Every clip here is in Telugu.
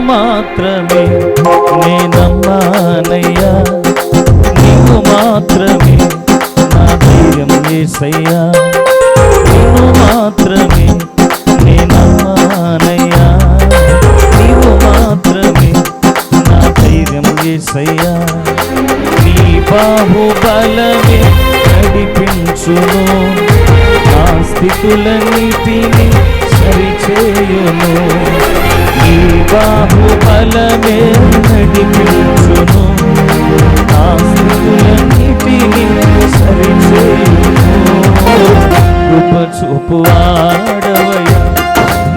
మాత్రమే నేనమ్మానయ్యా, నీవు మాత్రమే నా ధైర్యం యేసయ్యా, నీవు మాత్రమే నేనమ్మానయ్యా, నీవు మాత్రమే నా ధైర్యం యేసయ్యా. నీ బాహుబలమే నడిపించును, నా స్థితులన్నిటిని సరిచేయును. నీ బాహుబలమే నడిపించును, నా స్థితులన్నిటిని సరిచేయును. కృప చూపువాడవయ్యా,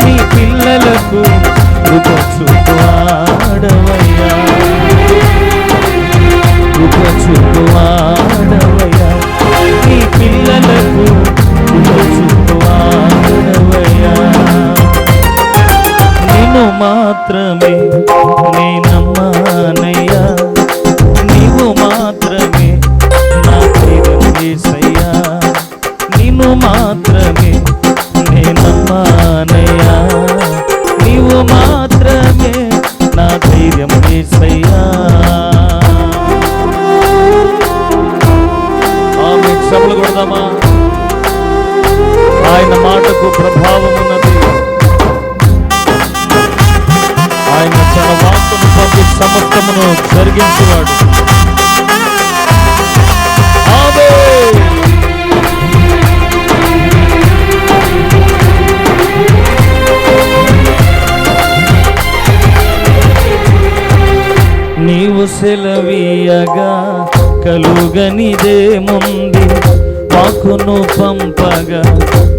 నీ పిల్లలకు కృప చూపువాడవయ్యా, కృప చూపువాడవయ్యా, నీ పిల్లలకు కృప చూపువాడవయ్యా. నిన్ను మాత్రమే నేనమ్మానయ్యా, నీవు మాత్రమే నా ధైర్యం యేసయ్యా, నిన్ను మాత్రమే నేనమ్మానయ్యా, నీవు మాత్రమే నా ధైర్యం యేసయ్యా. ఆమేన్. చప్పట్లు కొడదామా? ఆయన మాటకు ప్రభావం ఉన్నది. ఆయన తన వాక్కును పంపి సమస్తమును జరిగించేవాడు. నీవు సెలవీయగా కలుగనిదేముంది, వాక్కును పంపగా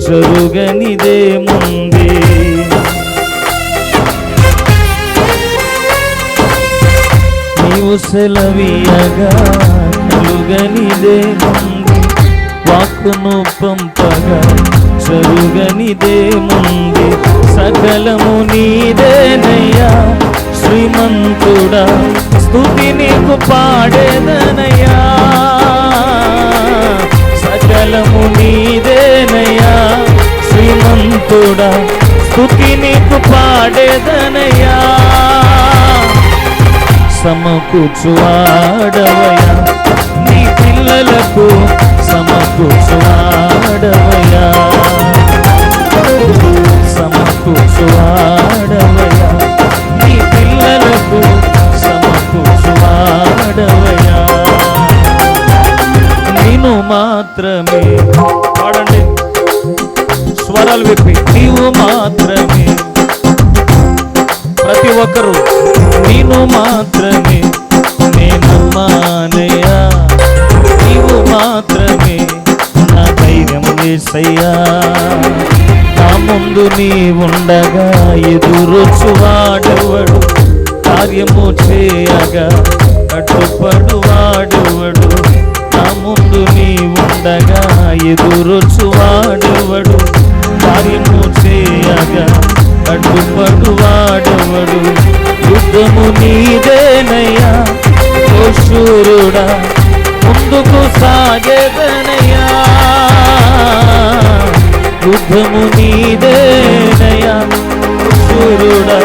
జరుగనిదేముంది. నీవు సెలవీయగా కలుగనిదేముంది, వాక్కును పంపగా జరుగనిదేముంది. సకలము నీదేనయ్యా శ్రీమంతుడా, స్తుతి నీకు పాడేదనయ్యా. సకలము నీదేనయ్యా శ్రీమంతుడా, స్తుతి నీకు పాడేదనయ్యా. సమకూర్చువాడవయ్యా, నీ పిల్లలకు సమకూర్చువాడవయ్యా, సమకూర్చువాడవయ్యా, నీ పిల్లలకు సమకూర్చువాడవయ్యా. నిన్ను మాత్రమే పాడండి, స్వరాలు విప్పి. నీవు మాత్రమే, ప్రతి ఒక్కరూ నిన్ను మాత్రమే నేనమ్మానయ్యా, నీవు మాత్రమే నా ధైర్యం యేసయ్యా. నా ముందు నీ ఉండగా ఎదురొచ్చువాడెవడు, కార్యము చేయగా అడ్డుపడువాడెవడు. నా ముందు నీ ఉండగా ఎదురొచ్చువాడెవడు, కార్యము చేయగా అడ్డుపడువాడెవడు. యుద్ధము నీదేనయ్యా ఓ శూరుడా, ముందుకు సాగేదనయ్యా. యుద్ధము నీదేనయ్యా శూరుడా,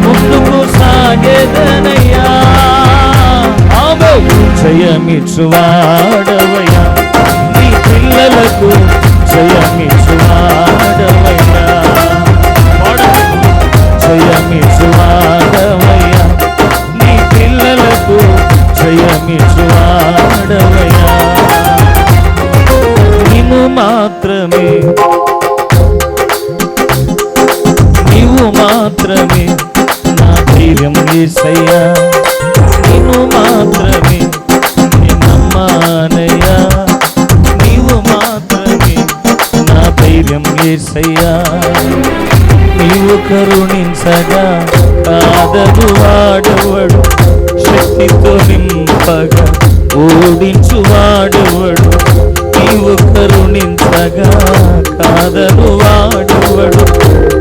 ముందుకు సాగేదనయ్యా. జయమిచ్చువాడవయ్యా, నీ పిల్లలకు జయమిచ్చువాడవయ్యా, జయమిచ్చువాడవయ్యా, నీ పిల్లలకు జయమిచ్చువాడవయ్యా. నిన్ను మాత్రమే, నీవు మాత్రమే నా ధైర్యం యేసయ్యా, నిన్ను మాత్రమే నేనమ్మానయ్యా, నీవు మాత్రమే నా ధైర్యం యేసయ్యా. నీవు కరుణించగా కాదదు వాడెవడు, శక్తితో నింపగా ఓడించువాడెవడు. నీవు కరుణించగా కాదను వాడెవడు,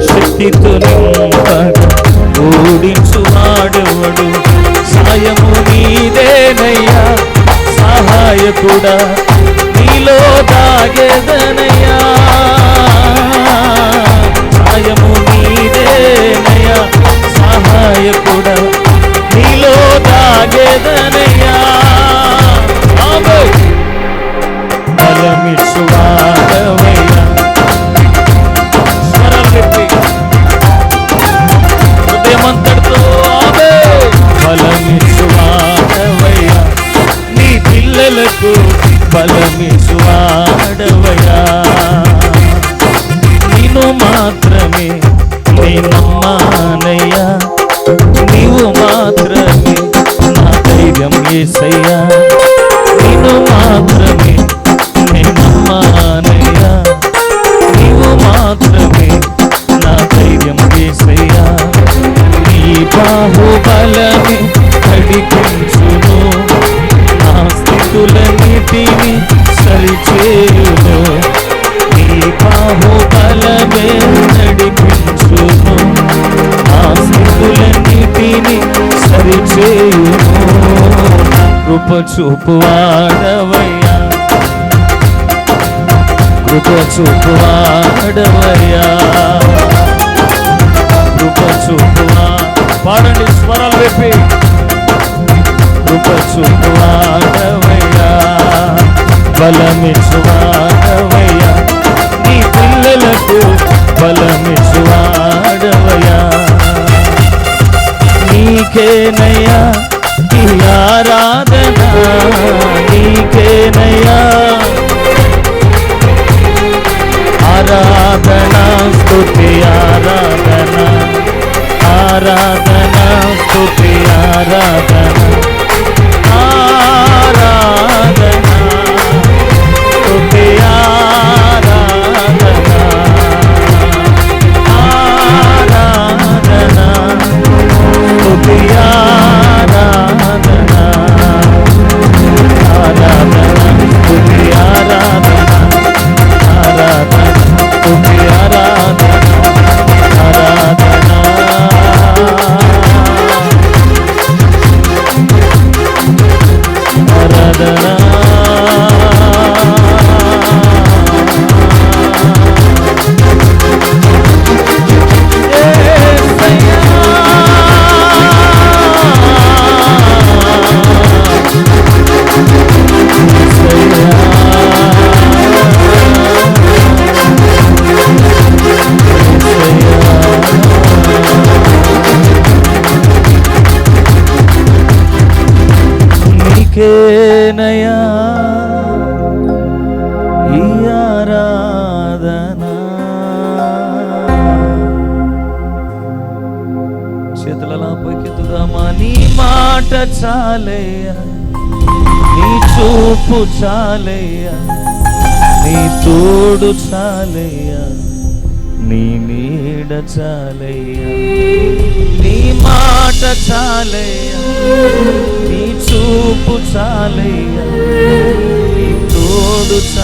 శక్తితో నింపగా ఓడించువాడెవడు. సాయము నీదేనయ్యా సహాయకుడా, నీలో దాగేదనయ్యా. సాయము నీదేనయ్యా సహాయకుడా, మాత్రమే నీ నమ్మానయ్యా, నీవు మాత్రమే నా ధైర్యం యేసయ్యా, నిన్ను మాత్రమే నీ నమ్మానయ్యా, నీవు మాత్రమే నా ధైర్యం యేసయ్యా. నీ బాహుబలమే నడిపించును, నా స్థితులన్నిటిని సరిచేయును. నీ బాహుబలమే నడిపించును, నా స్థితులన్నిటిని సరిచేయును. కృప చూపువాడవయ్యా, కృప చూపువాడవయ్యా, కృప చూపువా. పాడండి స్వరాలు వేపి. కృప చూపువాడవయ్యా, బలమిచ్చువాడవయ్యా, నీ పిల్లలకు బలమిచ్చువాడవయ్యా. నీకేనయ్యా ఈ ఆరాధన, నీకేనయ్యా ఆరాధన స్తుతి ఆరాధన, ఆరాధన స్తుతి ఆరాధన, ఆరాధన స్తుతి ఆరాధన, ఆరాధన స్తుతి ఆరాధన, ఆరాధన స్తుతి ఆరాధన, ఆరాధన స్తుతి ఆరాధన, ఆరాధన. నీకేనయ్యా ఈ ఆరాధన. చేతులలా పైకెత్తుదామా. నీ మాట చాలయ్యా, నీ చూపు చాలయ్యా, నీ తోడు చాలయ్యా, నీ నీడ చాలయ్యా. నీ మాట చాలయ్యా, నీ చూపు చాలయ్యా, నీ తోడు చాలయ్యా,